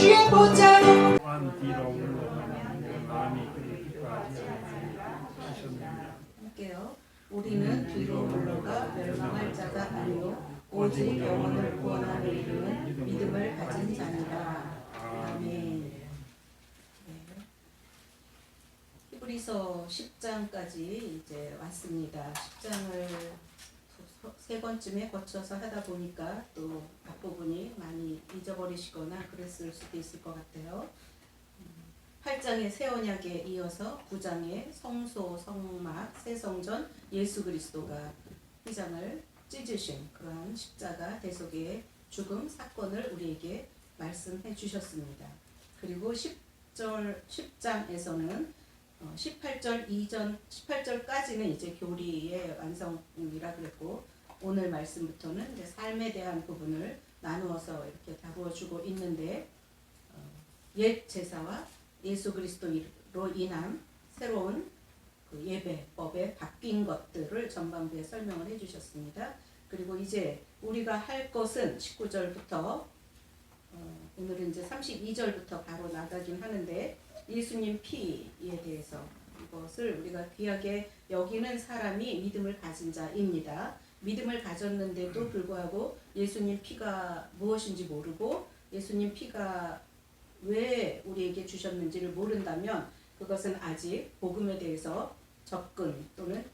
주의 보좌로 또한 뒤로 물러가는 마음이 그리까지 하셨느냐. 할게요. 우리는 뒤로 물러가 멸망할 자가 아니요 오직 영혼을 구원하는 이름은 믿음을 가진 자니라. 아멘. 네. 히브리서 10장까지 이제 왔습니다. 10장을 세 번쯤에 거쳐서 하다 보니까 또 앞부분이 많이 잊어버리시거나 그랬을 수도 있을 것 같아요. 8장의 새 언약에 이어서 9장의 성소, 성막, 새 성전, 예수 그리스도가 휘장을 찢으신 그러한 십자가 대속의 죽음 사건을 우리에게 말씀해 주셨습니다. 그리고 10장에서는 18절 이전 18절까지는 이제 교리의 완성이라 그랬고 오늘 말씀부터는 이제 삶에 대한 부분을 나누어서 이렇게 다루어 주고 있는데 옛 제사와 예수 그리스도로 인한 새로운 그 예배법에 바뀐 것들을 전반부에 설명을 해주셨습니다. 그리고 이제 우리가 할 것은 19절부터 오늘은 이제 32절부터 바로 나가긴 하는데 예수님 피에 대해서 이것을 우리가 귀하게 여기는 사람이 믿음을 가진 자입니다. 믿음을 가졌는데도 불구하고 예수님 피가 무엇인지 모르고 예수님 피가 왜 우리에게 주셨는지를 모른다면 그것은 아직 복음에 대해서 접근 또는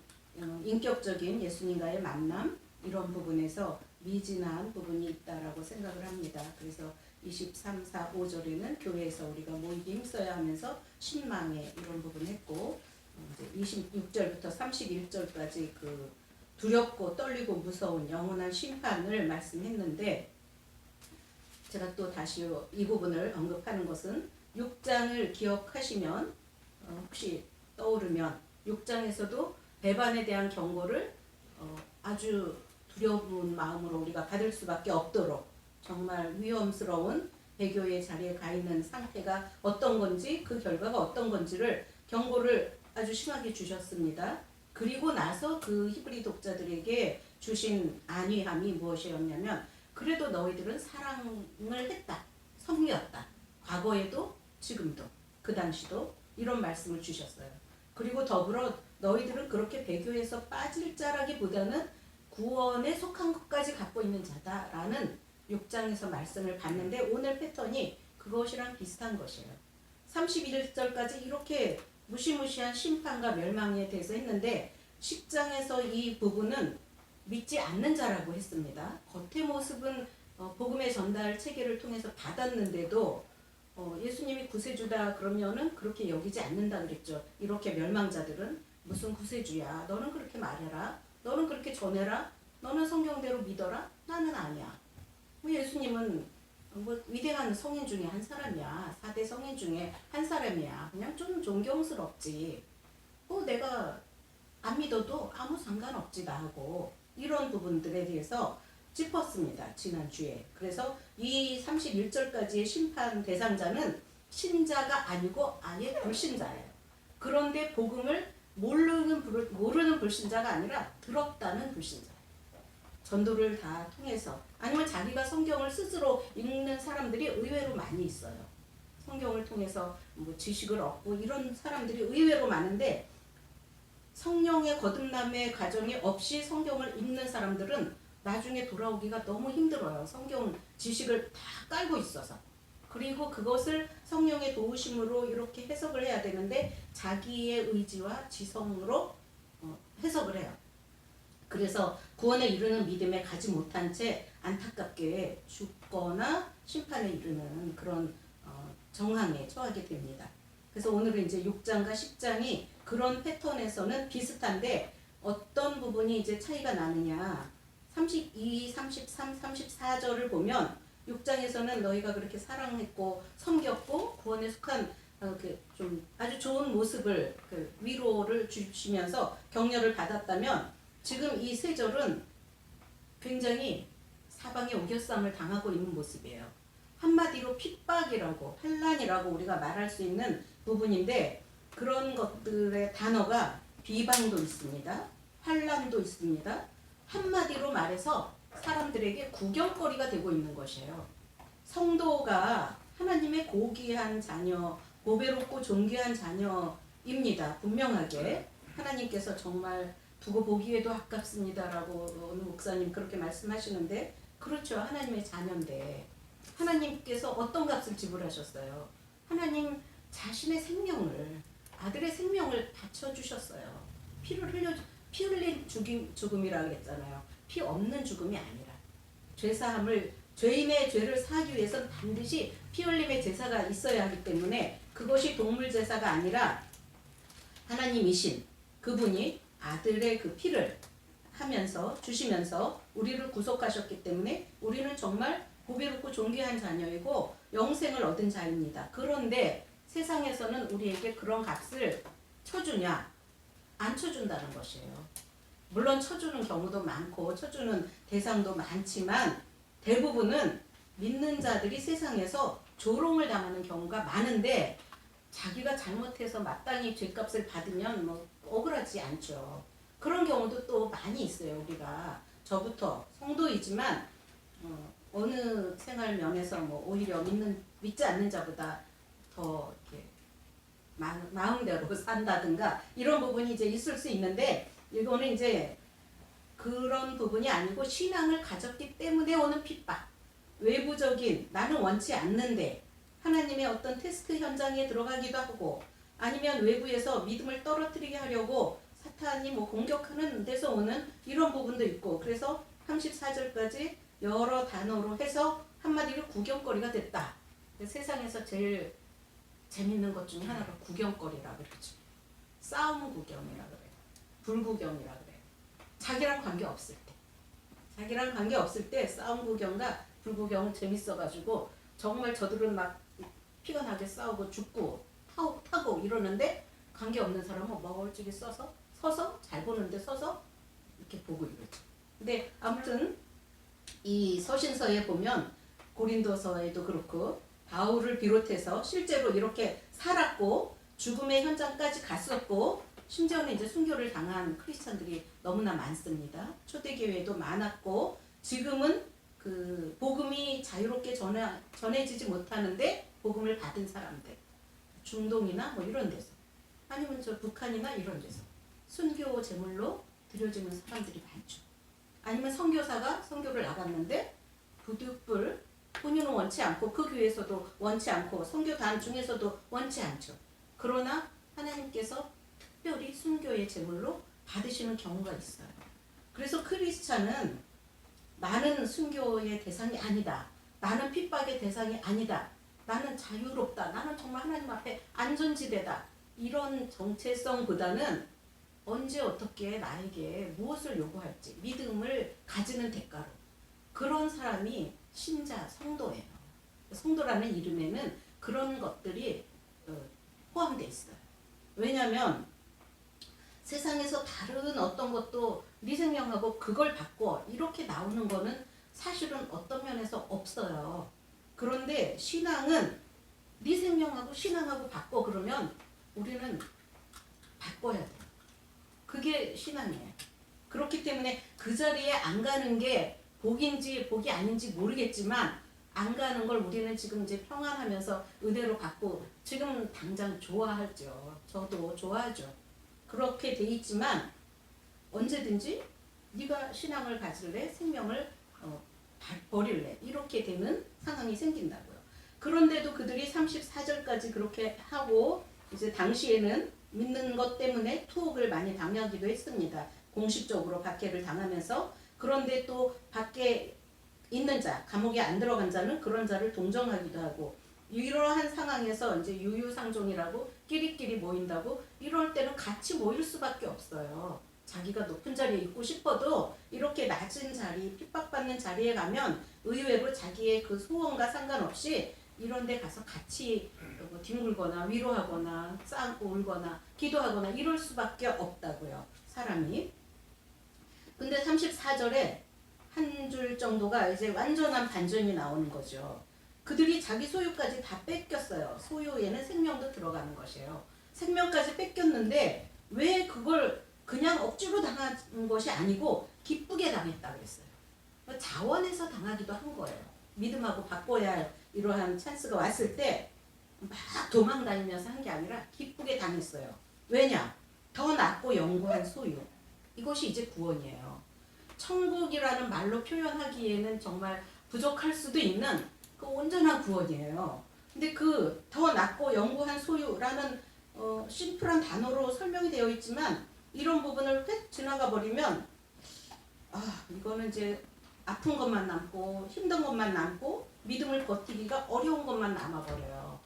인격적인 예수님과의 만남 이런 부분에서 미진한 부분이 있다라고 생각을 합니다. 그래서 23, 4, 5절에는 교회에서 우리가 모이기 힘써야 하면서 신망에 이런 부분 했고 이제 26절부터 31절까지 그 두렵고 떨리고 무서운 영원한 심판을 말씀했는데 제가 또 다시 이 부분을 언급하는 것은 6장을 기억하시면 혹시 떠오르면 6장에서도 배반에 대한 경고를 아주 두려운 마음으로 우리가 받을 수밖에 없도록 정말 위험스러운 배교의 자리에 가 있는 상태가 어떤 건지 그 결과가 어떤 건지를 경고를 아주 심하게 주셨습니다. 그리고 나서 그 히브리 독자들에게 주신 안위함이 무엇이었냐면 그래도 너희들은 사랑을 했다. 성이었다. 과거에도 지금도 그 당시도 이런 말씀을 주셨어요. 그리고 더불어 너희들은 그렇게 배교에서 빠질 자라기보다는 구원에 속한 것까지 갖고 있는 자다라는 6장에서 말씀을 봤는데 오늘 패턴이 그것이랑 비슷한 것이에요. 31절까지 이렇게 무시무시한 심판과 멸망에 대해서 했는데 10장에서 이 부분은 믿지 않는 자라고 했습니다. 겉의 모습은 복음의 전달 체계를 통해서 받았는데도 예수님이 구세주다 그러면은 그렇게 여기지 않는다 그랬죠. 이렇게 멸망자들은 무슨 구세주야. 너는 그렇게 말해라. 너는 그렇게 전해라. 너는 성경대로 믿어라. 나는 아니야. 예수님은 위대한 성인 중에 한 사람이야. 4대 성인 중에 한 사람이야. 그냥 좀 존경스럽지. 내가 안 믿어도 아무 상관없지 나하고. 이런 부분들에 대해서 짚었습니다. 지난주에. 그래서 이 31절까지의 심판 대상자는 신자가 아니고 아예 불신자예요. 그런데 복음을 모르는 불신자가 아니라 들었다는 불신자예요. 전도를 다 통해서 아니면 자기가 성경을 스스로 읽는 사람들이 의외로 많이 있어요. 성경을 통해서 지식을 얻고 이런 사람들이 의외로 많은데 성령의 거듭남의 과정이 없이 성경을 읽는 사람들은 나중에 돌아오기가 너무 힘들어요. 성경 지식을 다 깔고 있어서. 그리고 그것을 성령의 도우심으로 이렇게 해석을 해야 되는데 자기의 의지와 지성으로 해석을 해요. 그래서 구원에 이르는 믿음에 가지 못한 채 안타깝게 죽거나 심판에 이르는 그런 정황에 처하게 됩니다. 그래서 오늘은 이제 6장과 10장이 그런 패턴에서는 비슷한데 어떤 부분이 이제 차이가 나느냐 32, 33, 34절을 보면 6장에서는 너희가 그렇게 사랑했고 섬겼고 구원에 속한 좀 아주 좋은 모습을 위로를 주시면서 격려를 받았다면 지금 이 3절은 굉장히 사방에 우겨쌈을 당하고 있는 모습이에요. 한마디로 핍박이라고 환난이라고 우리가 말할 수 있는 부분인데 그런 것들의 단어가 비방도 있습니다. 환난도 있습니다. 한마디로 말해서 사람들에게 구경거리가 되고 있는 것이에요. 성도가 하나님의 고귀한 자녀, 보배롭고 존귀한 자녀입니다. 분명하게 하나님께서 정말 두고 보기에도 아깝습니다라고 어느 목사님 그렇게 말씀하시는데 그렇죠. 하나님의 자녀인데 하나님께서 어떤 값을 지불하셨어요? 하나님 자신의 생명을 아들의 생명을 바쳐주셨어요. 피를 흘려 피 흘린 죽음이라 그랬잖아요. 피 없는 죽음이 아니라 죄사함을 죄인의 죄를 사하기 위해서는 반드시 피 흘림의 제사가 있어야 하기 때문에 그것이 동물 제사가 아니라 하나님이신 그분이 아들의 그 피를 하면서 주시면서 우리를 구속하셨기 때문에 우리는 정말 보배롭고 존귀한 자녀이고 영생을 얻은 자입니다. 그런데 세상에서는 우리에게 그런 값을 쳐주냐? 안 쳐준다는 것이에요. 물론 쳐주는 경우도 많고 쳐주는 대상도 많지만 대부분은 믿는 자들이 세상에서 조롱을 당하는 경우가 많은데 자기가 잘못해서 마땅히 죄값을 받으면 뭐 억울하지 않죠. 그런 경우도 또 많이 있어요. 우리가 저부터 성도이지만 어느 생활 면에서 뭐 오히려 믿지 않는 자보다 더 이렇게 마음대로 산다든가 이런 부분이 이제 있을 수 있는데 이거는 이제 그런 부분이 아니고 신앙을 가졌기 때문에 오는 핍박, 외부적인 나는 원치 않는데 하나님의 어떤 테스트 현장에 들어가기도 하고 아니면 외부에서 믿음을 떨어뜨리게 하려고 사탄이 뭐 공격하는 데서 오는 이런 부분도 있고 그래서 34절까지 여러 단어로 해서 한마디로 구경거리가 됐다. 세상에서 제일 재밌는 것 중에 하나가 구경거리라 그러죠. 싸움 구경이라 그래요. 불구경이라 그래요. 자기랑 관계 없을 때. 자기랑 관계 없을 때 싸움 구경과 불구경은 재밌어가지고 정말 저들은 막 피가 나게 싸우고 죽고 타고 이러는데 관계 없는 사람은 멀찍이 서서 잘 보는데 서서 이렇게 보고 이러죠. 근데 아무튼 이 서신서에 보면 고린도서에도 그렇고 바울을 비롯해서 실제로 이렇게 살았고 죽음의 현장까지 갔었고 심지어는 이제 순교를 당한 크리스찬들이 너무나 많습니다. 초대교회도 많았고 지금은 그 복음이 자유롭게 전해지지 못하는데 복음을 받은 사람들 중동이나 뭐 이런 데서 아니면 저 북한이나 이런 데서 순교 제물로 드려지는 사람들이 많죠. 아니면 선교사가 선교를 나갔는데 부득불 본인은 원치 않고 그 교회에서도 원치 않고 선교단 중에서도 원치 않죠. 그러나 하나님께서 특별히 순교의 제물로 받으시는 경우가 있어요. 그래서 크리스찬은 나는 순교의 대상이 아니다. 나는 핍박의 대상이 아니다. 나는 자유롭다. 나는 정말 하나님 앞에 안전지대다. 이런 정체성보다는 언제 어떻게 나에게 무엇을 요구할지 믿음을 가지는 대가로 그런 사람이 신자, 성도예요. 성도라는 이름에는 그런 것들이 포함되어 있어요. 왜냐하면 세상에서 다른 어떤 것도 네 생명하고 그걸 바꿔 이렇게 나오는 거는 사실은 어떤 면에서 없어요. 그런데 신앙은 네 생명하고 신앙하고 바꿔 그러면 우리는 바꿔야 돼요. 그게 신앙이에요. 그렇기 때문에 그 자리에 안 가는 게 복인지 복이 아닌지 모르겠지만 안 가는 걸 우리는 지금 이제 평안하면서 은혜로 받고 지금 당장 좋아하죠. 저도 좋아하죠. 그렇게 돼 있지만 언제든지 네가 신앙을 가질래? 생명을 버릴래? 이렇게 되는 상황이 생긴다고요. 그런데도 그들이 34절까지 그렇게 하고 이제 당시에는 믿는 것 때문에 투옥을 많이 당하기도 했습니다. 공식적으로 박해를 당하면서 그런데 또 밖에 있는 자, 감옥에 안 들어간 자는 그런 자를 동정하기도 하고 이러한 상황에서 이제 유유상종이라고 끼리끼리 모인다고 이럴 때는 같이 모일 수밖에 없어요. 자기가 높은 자리에 있고 싶어도 이렇게 낮은 자리, 핍박받는 자리에 가면 의외로 자기의 그 소원과 상관없이 이런 데 가서 같이 뒹굴거나 위로하거나 싸안고 울거나 기도하거나 이럴 수밖에 없다고요. 사람이. 근데 34절에 한 줄 정도가 이제 완전한 반전이 나오는 거죠. 그들이 자기 소유까지 다 뺏겼어요. 소유에는 생명도 들어가는 것이에요. 생명까지 뺏겼는데 왜 그걸 그냥 억지로 당한 것이 아니고 기쁘게 당했다 그랬어요. 자원해서 당하기도 한 거예요. 믿음하고 바꿔야 할 이러한 찬스가 왔을 때 막 도망 다니면서 한 게 아니라 기쁘게 당했어요. 왜냐? 더 낮고 영구한 소유. 이것이 이제 구원이에요. 천국이라는 말로 표현하기에는 정말 부족할 수도 있는 그 온전한 구원이에요. 근데 그 더 낮고 영구한 소유라는 심플한 단어로 설명이 되어 있지만 이런 부분을 휙 지나가 버리면 이거는 이제 아픈 것만 남고 힘든 것만 남고 믿음을 버티기가 어려운 것만 남아버려요.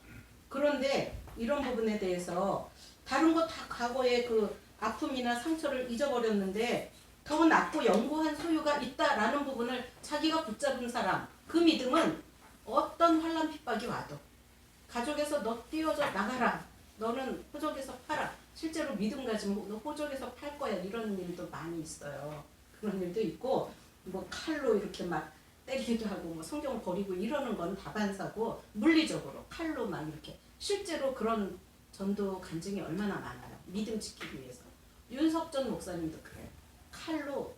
그런데 이런 부분에 대해서 다른 거 다 과거의 그 아픔이나 상처를 잊어버렸는데 더 낮고 영구한 소유가 있다라는 부분을 자기가 붙잡은 사람, 그 믿음은 어떤 환난 핍박이 와도 가족에서 너 띄워져 나가라, 너는 호적에서 팔아, 실제로 믿음 가지면 너 호적에서 팔 거야, 이런 일도 많이 있어요. 그런 일도 있고 뭐 칼로 이렇게 막 때리기도 하고 뭐 성경을 버리고 이러는 건 다반사고, 물리적으로 칼로 막 이렇게 실제로 그런 전도 간증이 얼마나 많아요. 믿음 지키기 위해서. 윤석전 목사님도 그래요. 칼로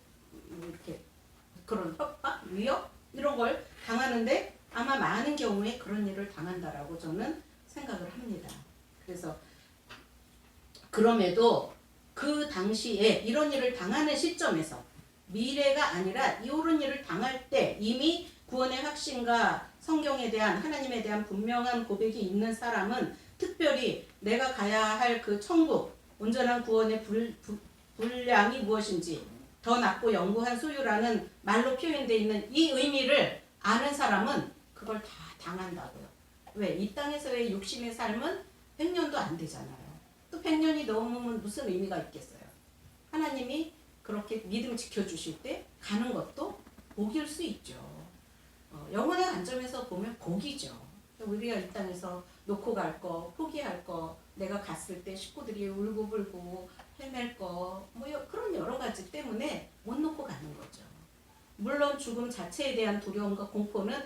이렇게 그런 협박, 위협 이런 걸 당하는데 아마 많은 경우에 그런 일을 당한다라고 저는 생각을 합니다. 그래서 그럼에도 그 당시에 이런 일을 당하는 시점에서 미래가 아니라 이런 일을 당할 때 이미 구원의 확신과 성경에 대한, 하나님에 대한 분명한 고백이 있는 사람은 특별히 내가 가야 할 그 천국, 온전한 구원의 분량이 무엇인지, 더 낮고 영구한 소유라는 말로 표현되어 있는 이 의미를 아는 사람은 그걸 다 당한다고요. 왜? 이 땅에서의 육신의 삶은 100년도 안 되잖아요. 또 100년이 넘으면 무슨 의미가 있겠어요. 하나님이 그렇게 믿음 지켜주실 때 가는 것도 복일 수 있죠. 영혼의 관점에서 보면 복이죠. 우리가 이 땅에서 놓고 갈 거, 포기할 거, 내가 갔을 때 식구들이 울고불고 헤맬 거, 뭐 그런 여러 가지 때문에 못 놓고 가는 거죠. 물론 죽음 자체에 대한 두려움과 공포는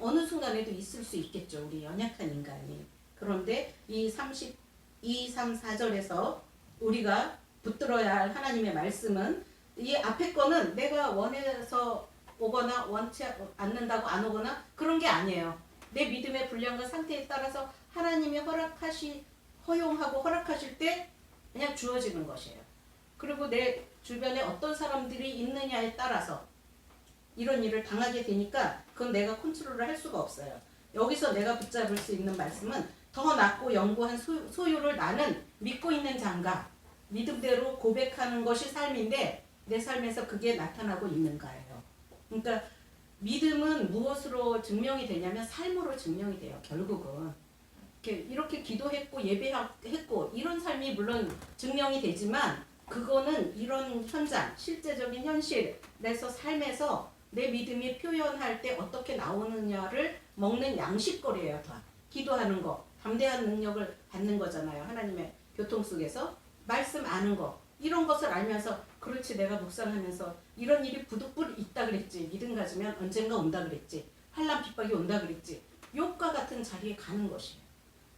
어느 순간에도 있을 수 있겠죠. 우리 연약한 인간이. 그런데 이 32, 3, 4절에서 우리가 붙들어야 할 하나님의 말씀은, 이 앞에 거는 내가 원해서 오거나 원치 않는다고 안 오거나 그런 게 아니에요. 내 믿음의 분량과 상태에 따라서 하나님이 허용하고 허락하실 때 그냥 주어지는 것이에요. 그리고 내 주변에 어떤 사람들이 있느냐에 따라서 이런 일을 당하게 되니까 그건 내가 컨트롤을 할 수가 없어요. 여기서 내가 붙잡을 수 있는 말씀은 더 낮고 영구한 소유를 나는 믿고 있는 자인가, 믿음대로 고백하는 것이 삶인데 내 삶에서 그게 나타나고 있는가예요. 그러니까 믿음은 무엇으로 증명이 되냐면 삶으로 증명이 돼요. 결국은 이렇게 기도했고 예배했고 이런 삶이 물론 증명이 되지만, 그거는 이런 현장, 실제적인 현실에서 삶에서 내 믿음이 표현할 때 어떻게 나오느냐를 먹는 양식거리예요. 다 기도하는 거, 담대한 능력을 받는 거잖아요. 하나님의 교통 속에서 말씀 아는 거, 이런 것을 알면서 그렇지, 내가 묵상하면서 이런 일이 부득불 있다 그랬지, 믿음 가지면 언젠가 온다 그랬지, 환난 핍박이 온다 그랬지, 욥과 같은 자리에 가는 것이에요.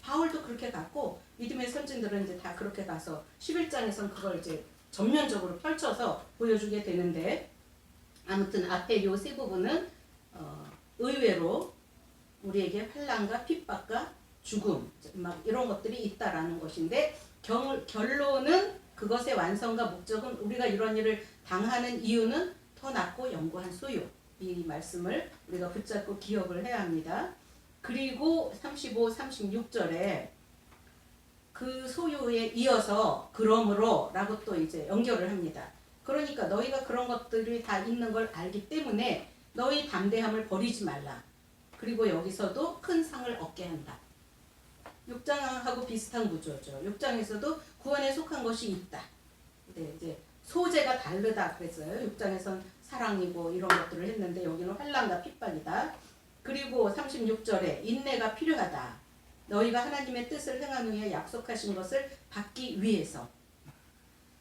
바울도 그렇게 갔고 믿음의 선진들은 이제 다 그렇게 가서 11장에서는 그걸 이제 전면적으로 펼쳐서 보여주게 되는데, 아무튼 앞에 요 세 부분은 의외로 우리에게 환난과 핍박과 죽음 막 이런 것들이 있다라는 것인데, 결론은 그것의 완성과 목적은, 우리가 이런 일을 당하는 이유는 더 낮고 영구한 소유, 이 말씀을 우리가 붙잡고 기억을 해야 합니다. 그리고 35, 36절에 그 소유에 이어서 그러므로 라고 또 이제 연결을 합니다. 그러니까 너희가 그런 것들이 다 있는 걸 알기 때문에 너희 담대함을 버리지 말라. 그리고 여기서도 큰 상을 얻게 한다. 6장하고 비슷한 구조죠. 6장에서도 구원에 속한 것이 있다. 근데 이제 소재가 다르다 그랬어요. 6장에선 사랑이고 이런 것들을 했는데 여기는 환난과 핍박이다. 그리고 36절에 인내가 필요하다. 너희가 하나님의 뜻을 행한 후에 약속하신 것을 받기 위해서.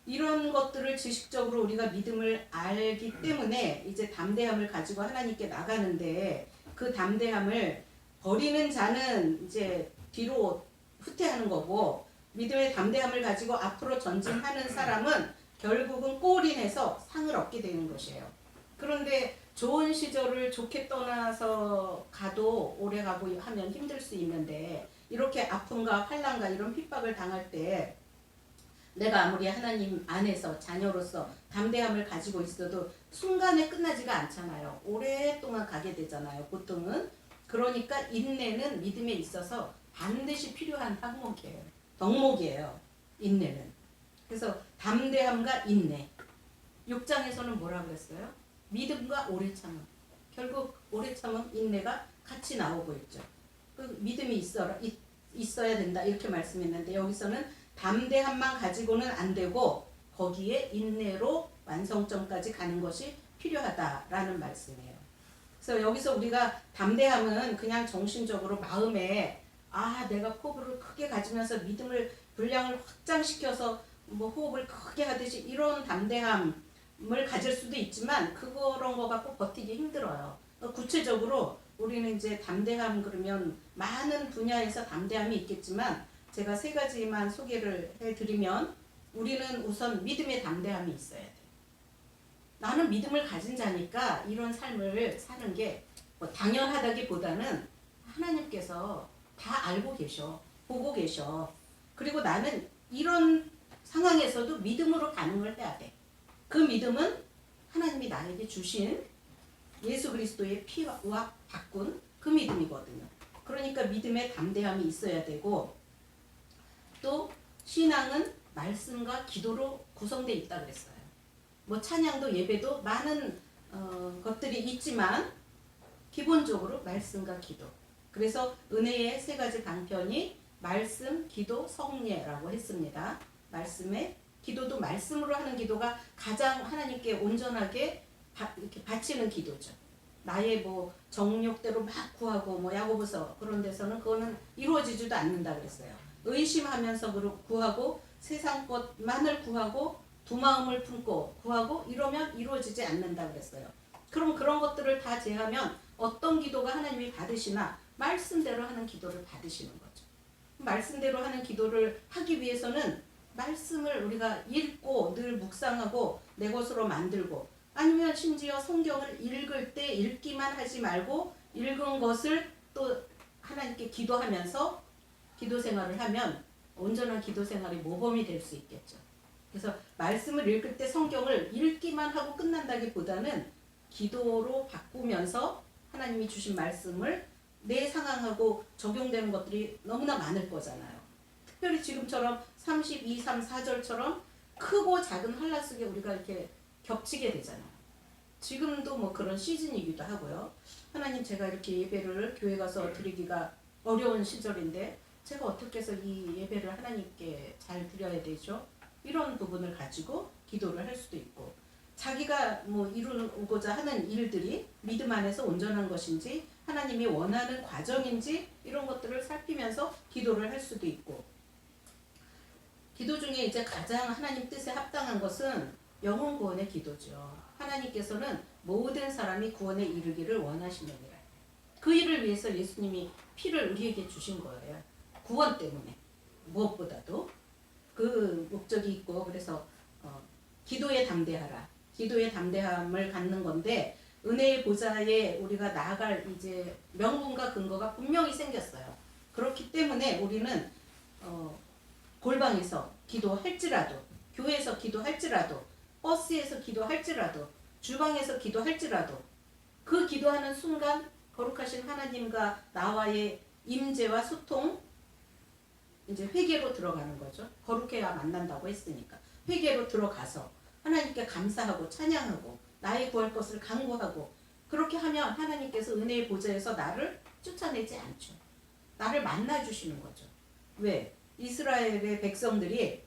이런 것들을 지식적으로 우리가 믿음을 알기 때문에 이제 담대함을 가지고 하나님께 나가는데, 그 담대함을 버리는 자는 이제 뒤로 후퇴하는 거고, 믿음의 담대함을 가지고 앞으로 전진하는 사람은 결국은 골인해서 상을 얻게 되는 것이에요. 그런데 좋은 시절을 좋게 떠나서 가도 오래 가고 하면 힘들 수 있는데 이렇게 아픔과 환난과 이런 핍박을 당할 때 내가 아무리 하나님 안에서 자녀로서 담대함을 가지고 있어도 순간에 끝나지가 않잖아요. 오랫동안 가게 되잖아요. 보통은. 그러니까 인내는 믿음에 있어서 반드시 필요한 항목이에요. 덕목이에요. 인내는. 그래서 담대함과 인내. 6장에서는 뭐라 그랬어요? 믿음과 오래 참음. 결국 오래 참음, 인내가 같이 나오고 있죠. 그 믿음이 있어야 된다 이렇게 말씀했는데 여기서는 담대함만 가지고는 안 되고 거기에 인내로 완성점까지 가는 것이 필요하다라는 말씀이에요. 그래서 여기서 우리가 담대함은 그냥 정신적으로 마음에 내가 포부를 크게 가지면서 믿음을 분량을 확장시켜서 뭐 호흡을 크게 하듯이 이런 담대함을 가질 수도 있지만 그런 거 갖고 버티기 힘들어요. 구체적으로 우리는 이제 담대함 그러면 많은 분야에서 담대함이 있겠지만 제가 3가지만 소개를 해드리면 우리는 우선 믿음의 담대함이 있어야 돼. 나는 믿음을 가진 자니까 이런 삶을 사는 게 뭐 당연하다기보다는 하나님께서 다 알고 계셔. 보고 계셔. 그리고 나는 이런 상황에서도 믿음으로 반응을 해야 돼. 그 믿음은 하나님이 나에게 주신 예수 그리스도의 피와 바꾼 그 믿음이거든요. 그러니까 믿음의 담대함이 있어야 되고 또 신앙은 말씀과 기도로 구성되어 있다 그랬어요. 뭐 찬양도 예배도 많은 것들이 있지만 기본적으로 말씀과 기도. 그래서 은혜의 3가지 방편이 말씀, 기도, 성례라고 했습니다. 말씀에 기도도 말씀으로 하는 기도가 가장 하나님께 온전하게 이렇게 바치는 기도죠. 나의 뭐 정욕대로 막 구하고 뭐 야고보서 그런 데서는 그거는 이루어지지도 않는다 그랬어요. 의심하면서 구하고 세상 것만을 구하고 두 마음을 품고 구하고 이러면 이루어지지 않는다 그랬어요. 그럼 그런 것들을 다 제하면 어떤 기도가 하나님이 받으시나 말씀대로 하는 기도를 받으시는 거죠. 말씀대로 하는 기도를 하기 위해서는 말씀을 우리가 읽고 늘 묵상하고 내 것으로 만들고 아니면 심지어 성경을 읽을 때 읽기만 하지 말고 읽은 것을 또 하나님께 기도하면서 기도 생활을 하면 온전한 기도 생활이 모범이 될 수 있겠죠. 그래서 말씀을 읽을 때 성경을 읽기만 하고 끝난다기보다는 기도로 바꾸면서 하나님이 주신 말씀을 내 상황하고 적용되는 것들이 너무나 많을 거잖아요. 특별히 지금처럼 32, 3, 4절처럼 크고 작은 환란 속에 우리가 이렇게 겹치게 되잖아요. 지금도 뭐 그런 시즌이기도 하고요. 하나님 제가 이렇게 예배를 교회 가서 드리기가 어려운 시절인데 제가 어떻게 해서 이 예배를 하나님께 잘 드려야 되죠? 이런 부분을 가지고 기도를 할 수도 있고 자기가 뭐 이루고자 하는 일들이 믿음 안에서 온전한 것인지 하나님이 원하는 과정인지 이런 것들을 살피면서 기도를 할 수도 있고 기도 중에 이제 가장 하나님 뜻에 합당한 것은 영혼 구원의 기도죠. 하나님께서는 모든 사람이 구원에 이르기를 원하시느니라. 그 일을 위해서 예수님이 피를 우리에게 주신 거예요. 구원 때문에 무엇보다도 그 목적이 있고 그래서 기도에 담대하라. 기도의 담대함을 갖는 건데 은혜의 보좌에 우리가 나아갈 이제 명분과 근거가 분명히 생겼어요. 그렇기 때문에 우리는 골방에서 기도할지라도 교회에서 기도할지라도 버스에서 기도할지라도 주방에서 기도할지라도 그 기도하는 순간 거룩하신 하나님과 나와의 임재와 소통 이제 회개로 들어가는 거죠. 거룩해야 만난다고 했으니까 회개로 들어가서 하나님께 감사하고 찬양하고 나의 구할 것을 간구하고 그렇게 하면 하나님께서 은혜의 보좌에서 나를 쫓아내지 않죠. 나를 만나주시는 거죠. 왜? 이스라엘의 백성들이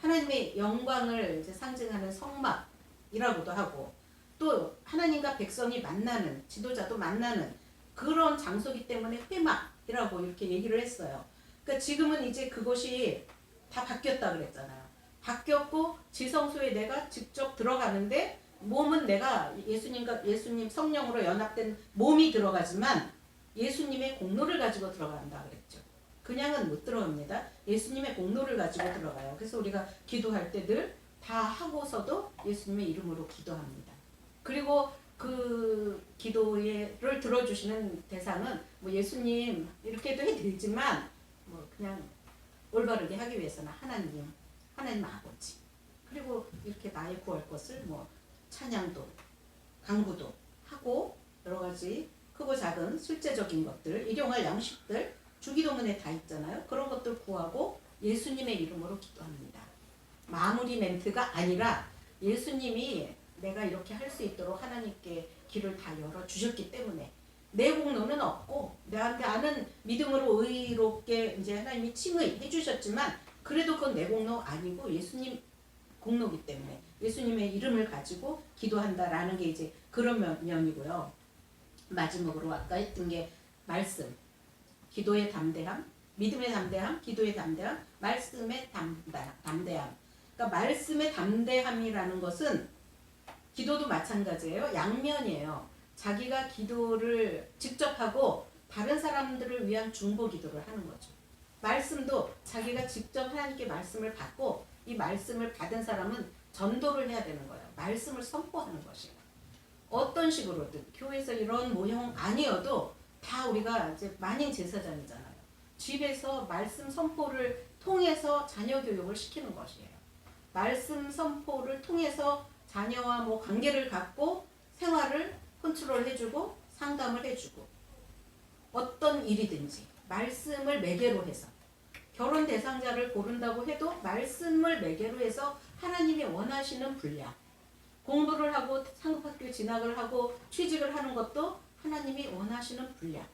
하나님의 영광을 이제 상징하는 성막이라고도 하고 또 하나님과 백성이 만나는 지도자도 만나는 그런 장소이기 때문에 회막이라고 이렇게 얘기를 했어요. 그러니까 지금은 이제 그것이 다 바뀌었다 그랬잖아요. 바뀌었고 지성소에 내가 직접 들어가는데 몸은 내가 예수님 성령으로 연합된 몸이 들어가지만 예수님의 공로를 가지고 들어간다 그랬죠. 그냥은 못 들어갑니다. 예수님의 공로를 가지고 들어가요. 그래서 우리가 기도할 때 늘 다 하고서도 예수님의 이름으로 기도합니다. 그리고 그 기도를 들어주시는 대상은 뭐 예수님 이렇게도 해드리지만 뭐 그냥 올바르게 하기 위해서는 하나님 아버지, 그리고 이렇게 나의 구할 것을 뭐 찬양도 강구도 하고 여러 가지 크고 작은 실제적인 것들, 일용할 양식들 주기도문에 다 있잖아요. 그런 것들 구하고 예수님의 이름으로 기도합니다. 마무리 멘트가 아니라 예수님이 내가 이렇게 할 수 있도록 하나님께 길을 다 열어주셨기 때문에 내 공로는 없고 나한테 아는 믿음으로 의롭게 이제 하나님이 칭의해 주셨지만 그래도 그건 내 공로 아니고 예수님 공로기 때문에 예수님의 이름을 가지고 기도한다라는 게 이제 그런 면이고요. 마지막으로 아까 했던 게 말씀, 기도의 담대함, 믿음의 담대함, 기도의 담대함, 말씀의 담대함. 그러니까 말씀의 담대함이라는 것은 기도도 마찬가지예요. 양면이에요. 자기가 기도를 직접 하고 다른 사람들을 위한 중보 기도를 하는 거죠. 말씀도 자기가 직접 하나님께 말씀을 받고 이 말씀을 받은 사람은 전도를 해야 되는 거예요. 말씀을 선포하는 것이에요. 어떤 식으로든 교회에서 이런 모형 아니어도 다 우리가 이제 만인 제사장이잖아요. 집에서 말씀 선포를 통해서 자녀 교육을 시키는 것이에요. 말씀 선포를 통해서 자녀와 뭐 관계를 갖고 생활을 컨트롤 해주고 상담을 해주고 어떤 일이든지 말씀을 매개로 해서 결혼 대상자를 고른다고 해도 말씀을 매개로 해서 하나님이 원하시는 분량, 공부를 하고 상급학교 진학을 하고 취직을 하는 것도 하나님이 원하시는 분량.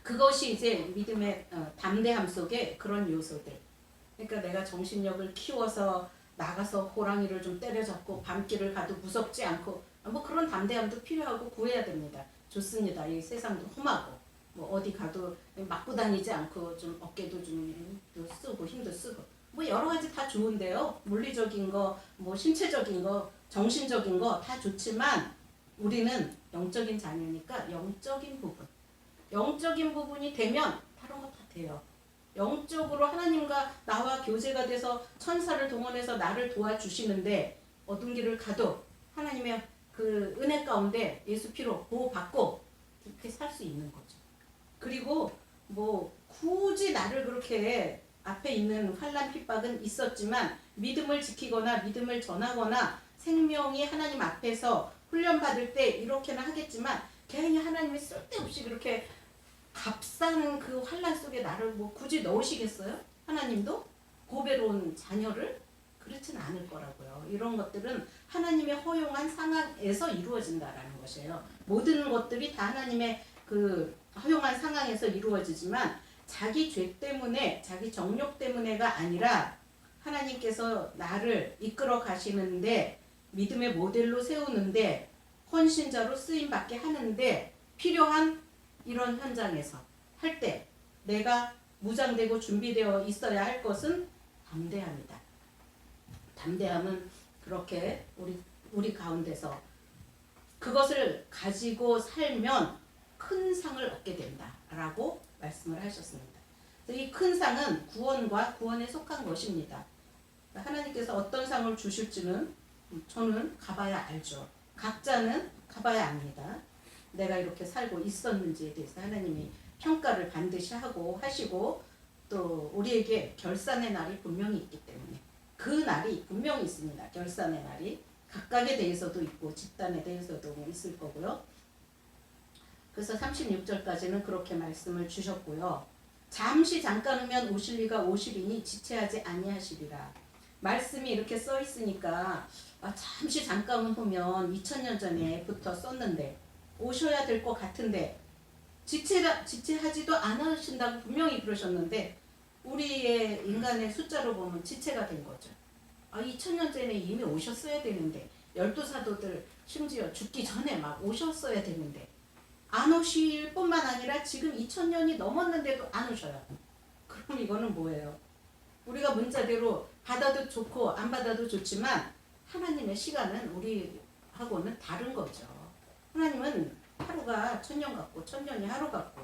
그것이 이제 믿음의 담대함 속에 그런 요소들. 그러니까 내가 정신력을 키워서 나가서 호랑이를 좀 때려잡고 밤길을 가도 무섭지 않고 뭐 그런 담대함도 필요하고 구해야 됩니다. 좋습니다. 이 세상도 험하고 뭐 어디 가도 맞고 다니지 않고 좀 어깨도 좀 쓰고 힘도 쓰고 뭐 여러 가지 다 좋은데요. 물리적인 거, 뭐 신체적인 거, 정신적인 거 다 좋지만 우리는 영적인 자녀니까 영적인 부분이 되면 다른 거 다 돼요. 영적으로 하나님과 나와 교제가 돼서 천사를 동원해서 나를 도와주시는데 어떤 길을 가도 하나님의 그 은혜 가운데 예수 피로 보호받고 이렇게 살 수 있는 거죠. 그리고 뭐 굳이 나를 그렇게 앞에 있는 환난 핍박은 있었지만 믿음을 지키거나 믿음을 전하거나 생명이 하나님 앞에서 훈련받을 때 이렇게는 하겠지만 괜히 하나님이 쓸데없이 그렇게 값싼 그 환난 속에 나를 뭐 굳이 넣으시겠어요? 하나님도 고배로운 자녀를 그렇진 않을 거라고요. 이런 것들은 하나님의 허용한 상황에서 이루어진다라는 것이에요. 모든 것들이 다 하나님의 그 허용한 상황에서 이루어지지만 자기 죄 때문에 자기 정욕 때문에가 아니라 하나님께서 나를 이끌어 가시는데 믿음의 모델로 세우는데 헌신자로 쓰임받게 하는데 필요한 이런 현장에서 할 때 내가 무장되고 준비되어 있어야 할 것은 담대함이다. 담대함은 그렇게 우리 가운데서 그것을 가지고 살면 큰 상을 얻게 된다라고 말씀을 하셨습니다. 이 큰 상은 구원과 구원에 속한 것입니다. 하나님께서 어떤 상을 주실지는 저는 가봐야 알죠. 각자는 가봐야 압니다. 내가 이렇게 살고 있었는지에 대해서 하나님이 평가를 반드시 하고 하시고 또 우리에게 결산의 날이 분명히 있기 때문에 그 날이 분명히 있습니다. 결산의 날이 각각에 대해서도 있고 집단에 대해서도 있을 거고요. 그래서 36절까지는 그렇게 말씀을 주셨고요. 잠시 잠깐 후면 오실 이가 오시리니 지체하지 아니하시리라. 말씀이 이렇게 써 있으니까 잠시 잠깐 후면 2000년 전에부터 썼는데 오셔야 될 것 같은데 지체하지도 않으신다고 분명히 그러셨는데 우리의 인간의 숫자로 보면 지체가 된 거죠. 2000년 전에 이미 오셨어야 되는데 12사도들 심지어 죽기 전에 막 오셨어야 되는데 안 오실 뿐만 아니라 지금 2000년이 넘었는데도 안 오셔요. 그럼 이거는 뭐예요? 우리가 문자대로 받아도 좋고 안 받아도 좋지만 하나님의 시간은 우리하고는 다른 거죠. 하나님은 하루가 1000년 같고 1000년이 하루 같고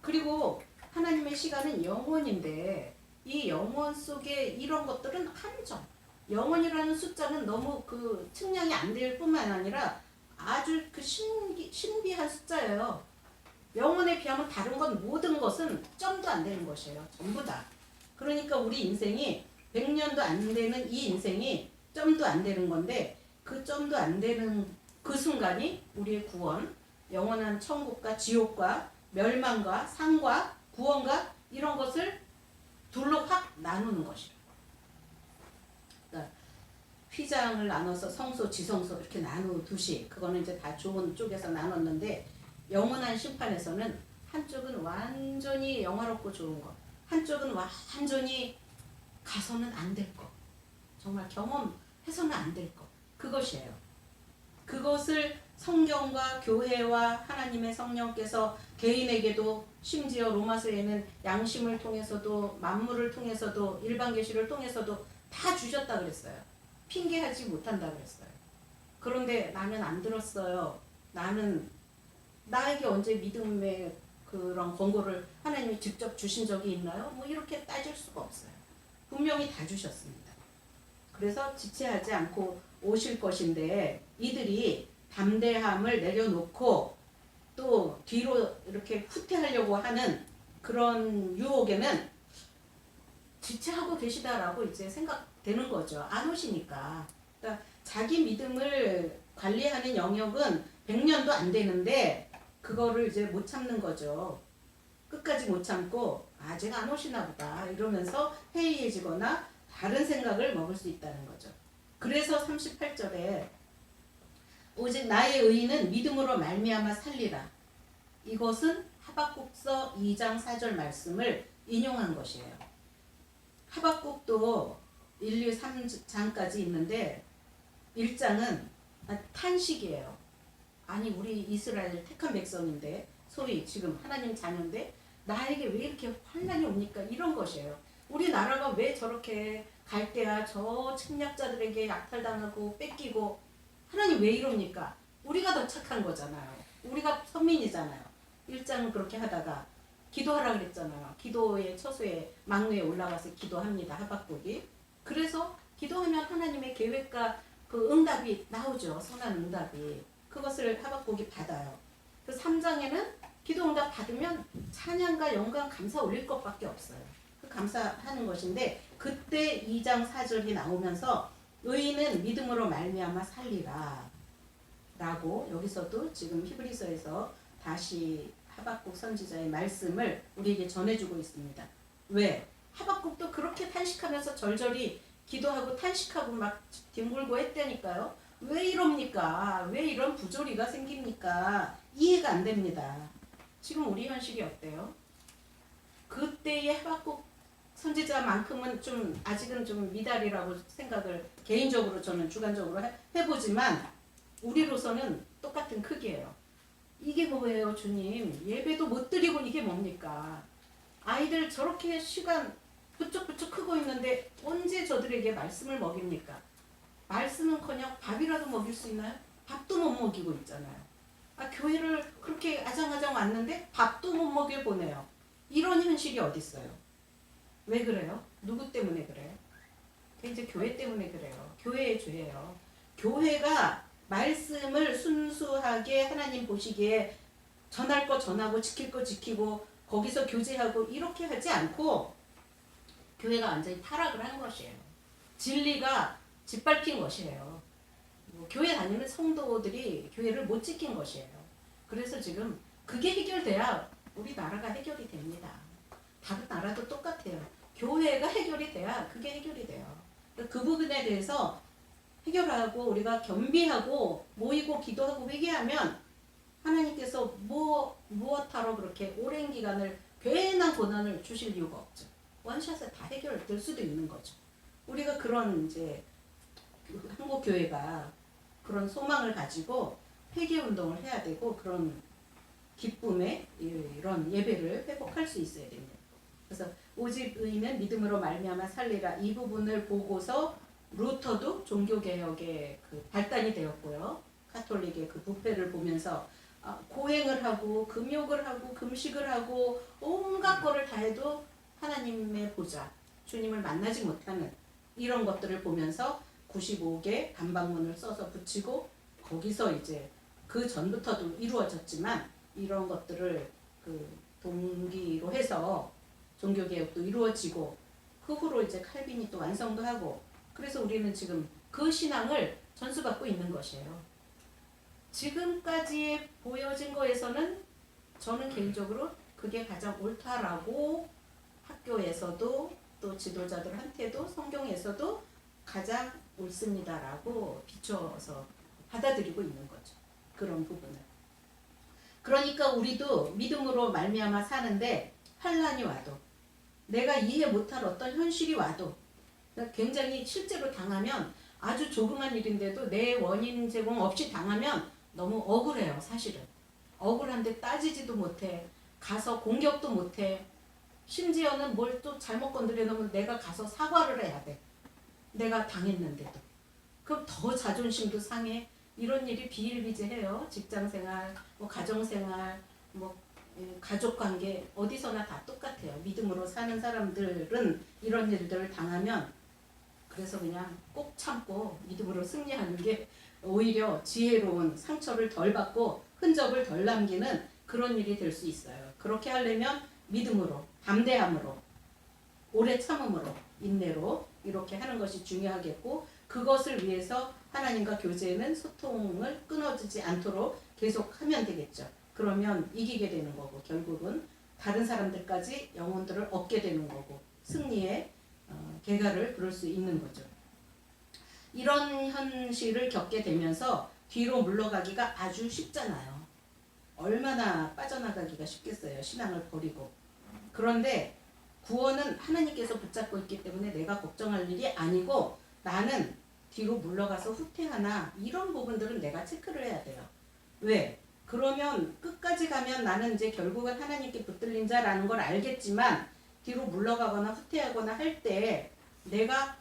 그리고 하나님의 시간은 영원인데 이 영원 속에 이런 것들은 한정. 영원이라는 숫자는 너무 그 측량이 안 될 뿐만 아니라 아주 그 신비한 숫자예요. 영원에 비하면 다른 건 모든 것은 점도 안 되는 것이에요. 전부 다. 그러니까 우리 인생이 100년도 안 되는 이 인생이 점도 안 되는 건데 그 점도 안 되는 그 순간이 우리의 구원, 영원한 천국과 지옥과 멸망과 상과 구원과 이런 것을 둘로 확 나누는 것이에요. 그러니까 휘장을 나눠서 성소, 지성소 이렇게 나누듯이 그거는 이제 다 좋은 쪽에서 나눴는데 영원한 심판에서는 한쪽은 완전히 영화롭고 좋은 것, 한쪽은 완전히 가서는 안 될 것, 정말 경험해서는 안 될 것, 그것이에요. 그것을 성경과 교회와 하나님의 성령께서 개인에게도 심지어 로마서에는 양심을 통해서도 만물을 통해서도 일반 계시를 통해서도 다 주셨다 그랬어요. 핑계하지 못한다 그랬어요. 그런데 나는 안 들었어요. 나에게 언제 믿음의 그런 권고를 하나님이 직접 주신 적이 있나요? 뭐 이렇게 따질 수가 없어요. 분명히 다 주셨습니다. 그래서 지체하지 않고 오실 것인데 이들이 담대함을 내려놓고 또 뒤로 이렇게 후퇴하려고 하는 그런 유혹에는 지체하고 계시다라고 이제 생각되는 거죠. 안 오시니까. 그러니까 자기 믿음을 관리하는 영역은 100년도 안 되는데 그거를 이제 못 참는 거죠. 끝까지 못 참고 아직 안 오시나 보다 이러면서 해이해지거나 다른 생각을 먹을 수 있다는 거죠. 그래서 38절에 오직 나의 의인은 믿음으로 말미암아 살리라. 이것은 하박국서 2장 4절 말씀을 인용한 것이에요. 하박국도 1, 2, 3장까지 있는데 1장은 탄식이에요. 아니 우리 이스라엘 택한 백성인데 소위 지금 하나님 자녀인데 나에게 왜 이렇게 환난이 옵니까? 이런 것이에요. 우리나라가 왜 저렇게 갈대아 저 침략자들에게 약탈당하고 뺏기고 하나님 왜 이럽니까? 우리가 더 착한 거잖아요. 우리가 선민이잖아요. 1장은 그렇게 하다가 기도하라 그랬잖아요. 기도의 처소에 망루에 올라가서 기도합니다. 하박국이. 그래서 기도하면 하나님의 계획과 그 응답이 나오죠. 선한 응답이. 그것을 하박국이 받아요. 그 3장에는 기도 응답 받으면 찬양과 영광 감사 올릴 것밖에 없어요. 그 감사하는 것인데 그때 2장 4절이 나오면서 의인은 믿음으로 말미암아 살리라 라고 여기서도 지금 히브리서에서 다시 하박국 선지자의 말씀을 우리에게 전해주고 있습니다. 왜? 하박국도 그렇게 탄식하면서 절절히 기도하고 탄식하고 막 뒹굴고 했다니까요. 왜 이럽니까? 왜 이런 부조리가 생깁니까? 이해가 안 됩니다. 지금 우리 현실이 어때요? 그때의 하박국 선지자만큼은 좀 아직은 좀 미달이라고 생각을 개인적으로 저는 주관적으로 해보지만 우리로서는 똑같은 크기예요. 이게 뭐예요, 주님? 예배도 못 드리고 이게 뭡니까? 아이들 저렇게 시간 부쩍부쩍 크고 있는데 언제 저들에게 말씀을 먹입니까? 말씀은커녕 밥이라도 먹일 수 있나요? 밥도 못 먹이고 있잖아요. 교회를 그렇게 아장아장 왔는데 밥도 못 먹여보내요. 이런 현실이 어디 있어요? 왜 그래요? 누구 때문에 그래요? 이제 교회 때문에 그래요. 교회의 죄예요. 교회가 말씀을 순수하게 하나님 보시기에 전할 거 전하고 지킬 거 지키고 거기서 교제하고 이렇게 하지 않고 교회가 완전히 타락을 한 것이에요. 진리가 짓밟힌 것이에요. 뭐 교회 다니는 성도들이 교회를 못 지킨 것이에요. 그래서 지금 그게 해결돼야 우리 나라가 해결이 됩니다. 다른 나라도 똑같아요. 교회가 해결이 돼야 그게 해결이 돼요. 그 부분에 대해서 해결하고 우리가 겸비하고 모이고 기도하고 회개하면 하나님께서 무엇하러 그렇게 오랜 기간을 괜한 고난을 주실 이유가 없죠. 원샷에 다 해결될 수도 있는 거죠. 우리가 그런 이제 한국 교회가 그런 소망을 가지고 회개 운동을 해야 되고 그런 기쁨의 이런 예배를 회복할 수 있어야 됩니다. 그래서 오직 의인은 믿음으로 말미암아 살리라 이 부분을 보고서 루터도 종교개혁의 그 발단이 되었고요. 카톨릭의 그 부패를 보면서 고행을 하고 금욕을 하고 금식을 하고 온갖 거를 다 해도 하나님의 보좌, 주님을 만나지 못하는 이런 것들을 보면서 95개 단방문을 써서 붙이고 거기서 이제 그 전부터도 이루어졌지만 이런 것들을 그 동기로 해서 종교개혁도 이루어지고 그 후로 이제 칼빈이 또 완성도 하고 그래서 우리는 지금 그 신앙을 전수받고 있는 것이에요. 지금까지 보여진 거에서는 저는 개인적으로 그게 가장 옳다라고 학교에서도 또 지도자들한테도 성경에서도 가장 옳습니다라고 비춰서 받아들이고 있는 거죠. 그런 부분을. 그러니까 우리도 믿음으로 말미암아 사는데 환난이 와도 내가 이해 못할 어떤 현실이 와도 굉장히 실제로 당하면 아주 조그만 일인데도 내 원인 제공 없이 당하면 너무 억울해요. 사실은. 억울한데 따지지도 못해. 가서 공격도 못해. 심지어는 뭘 또 잘못 건드려 놓으면 내가 가서 사과를 해야 돼. 내가 당했는데도. 그럼 더 자존심도 상해. 이런 일이 비일비재해요. 직장생활, 뭐 가정생활, 뭐 가족관계 어디서나 다 똑같아요. 믿음으로 사는 사람들은 이런 일들을 당하면 그래서 그냥 꼭 참고 믿음으로 승리하는 게 오히려 지혜로운 상처를 덜 받고 흔적을 덜 남기는 그런 일이 될 수 있어요. 그렇게 하려면 믿음으로, 담대함으로, 오래 참음으로, 인내로 이렇게 하는 것이 중요하겠고 그것을 위해서 하나님과 교제는 소통을 끊어지지 않도록 계속 하면 되겠죠. 그러면 이기게 되는 거고 결국은 다른 사람들까지 영혼들을 얻게 되는 거고 승리의 계가를 부를 수 있는 거죠. 이런 현실을 겪게 되면서 뒤로 물러가기가 아주 쉽잖아요. 얼마나 빠져나가기가 쉽겠어요. 신앙을 버리고. 그런데 구원은 하나님께서 붙잡고 있기 때문에 내가 걱정할 일이 아니고 나는 뒤로 물러가서 후퇴하나 이런 부분들은 내가 체크를 해야 돼요. 왜? 그러면 끝까지 가면 나는 이제 결국은 하나님께 붙들린 자라는 걸 알겠지만 뒤로 물러가거나 후퇴하거나 할 때 내가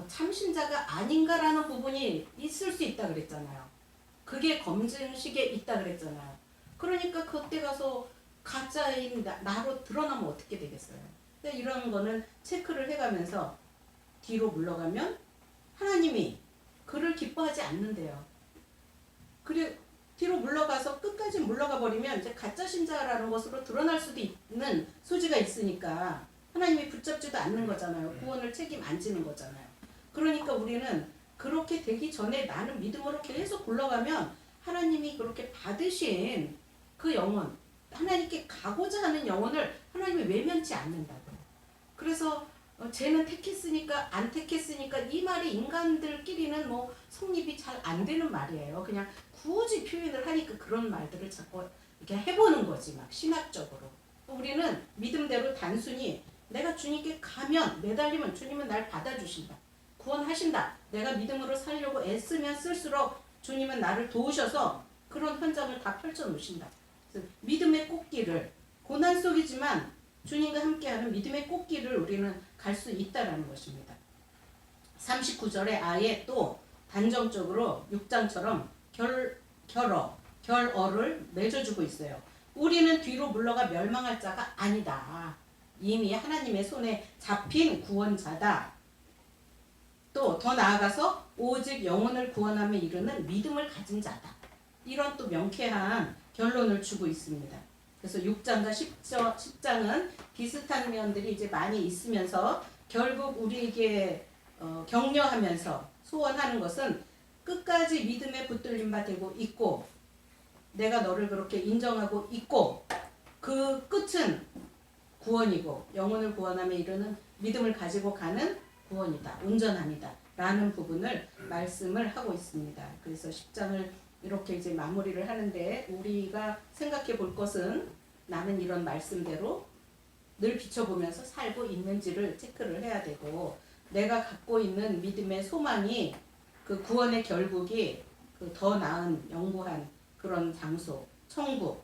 참신자가 아닌가라는 부분이 있을 수 있다 그랬잖아요. 그게 검증식에 있다 그랬잖아요. 그러니까 그때 가서 가짜인 나로 드러나면 어떻게 되겠어요. 그러니까 이런 거는 체크를 해가면서 뒤로 물러가면 하나님이 그를 기뻐하지 않는데요. 그래 뒤로 물러가서 끝까지 물러가 버리면 이제 가짜 신자라는 것으로 드러날 수도 있는 소지가 있으니까 하나님이 붙잡지도 않는 거잖아요. 구원을 책임 안 지는 거잖아요. 그러니까 우리는 그렇게 되기 전에 나는 믿음으로 계속 굴러가면 하나님이 그렇게 받으신 그 영혼, 하나님께 가고자 하는 영혼을 하나님이 외면치 않는다고요. 그래서 쟤는 택했으니까 안 택했으니까 이 말이 인간들끼리는 뭐 성립이 잘 안 되는 말이에요. 그냥 굳이 표현을 하니까 그런 말들을 자꾸 이렇게 해보는 거지 막 신학적으로. 우리는 믿음대로 단순히 내가 주님께 가면 매달리면 주님은 날 받아주신다. 구원하신다. 내가 믿음으로 살려고 애쓰면 쓸수록 주님은 나를 도우셔서 그런 현장을 다 펼쳐놓으신다. 그래서 믿음의 꽃길을 고난 속이지만 주님과 함께하는 믿음의 꽃길을 우리는 갈 수 있다라는 것입니다. 39절에 아예 또 단정적으로 6장처럼 결어를 맺어주고 있어요. 우리는 뒤로 물러가 멸망할 자가 아니다. 이미 하나님의 손에 잡힌 구원자다. 또 더 나아가서 오직 영혼을 구원함에 이르는 믿음을 가진 자다. 이런 또 명쾌한 결론을 주고 있습니다. 그래서 6장과 10장은 비슷한 면들이 이제 많이 있으면서 결국 우리에게 격려하면서 소원하는 것은 끝까지 믿음에 붙들림 바 되고 있고 내가 너를 그렇게 인정하고 있고 그 끝은 구원이고 영혼을 구원함에 이르는 믿음을 가지고 가는 구원이다. 온전함이다. 라는 부분을 말씀을 하고 있습니다. 그래서 10장을 이렇게 이제 마무리를 하는데 우리가 생각해 볼 것은 나는 이런 말씀대로 늘 비춰보면서 살고 있는지를 체크를 해야 되고 내가 갖고 있는 믿음의 소망이 그 구원의 결국이 그 더 나은 영구한 그런 장소, 천국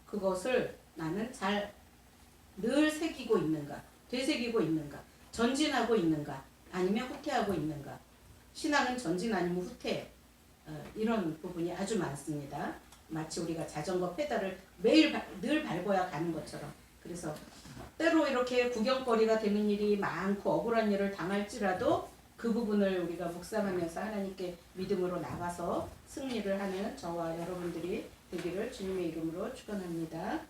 그것을 나는 잘 늘 새기고 있는가, 되새기고 있는가, 전진하고 있는가, 아니면 후퇴하고 있는가. 신앙은 전진 아니면 후퇴 이런 부분이 아주 많습니다. 마치 우리가 자전거 페달을 매일 늘 밟아야 가는 것처럼. 그래서 때로 이렇게 구경거리가 되는 일이 많고 억울한 일을 당할지라도 그 부분을 우리가 묵상하면서 하나님께 믿음으로 나가서 승리를 하는 저와 여러분들이 되기를 주님의 이름으로 축원합니다.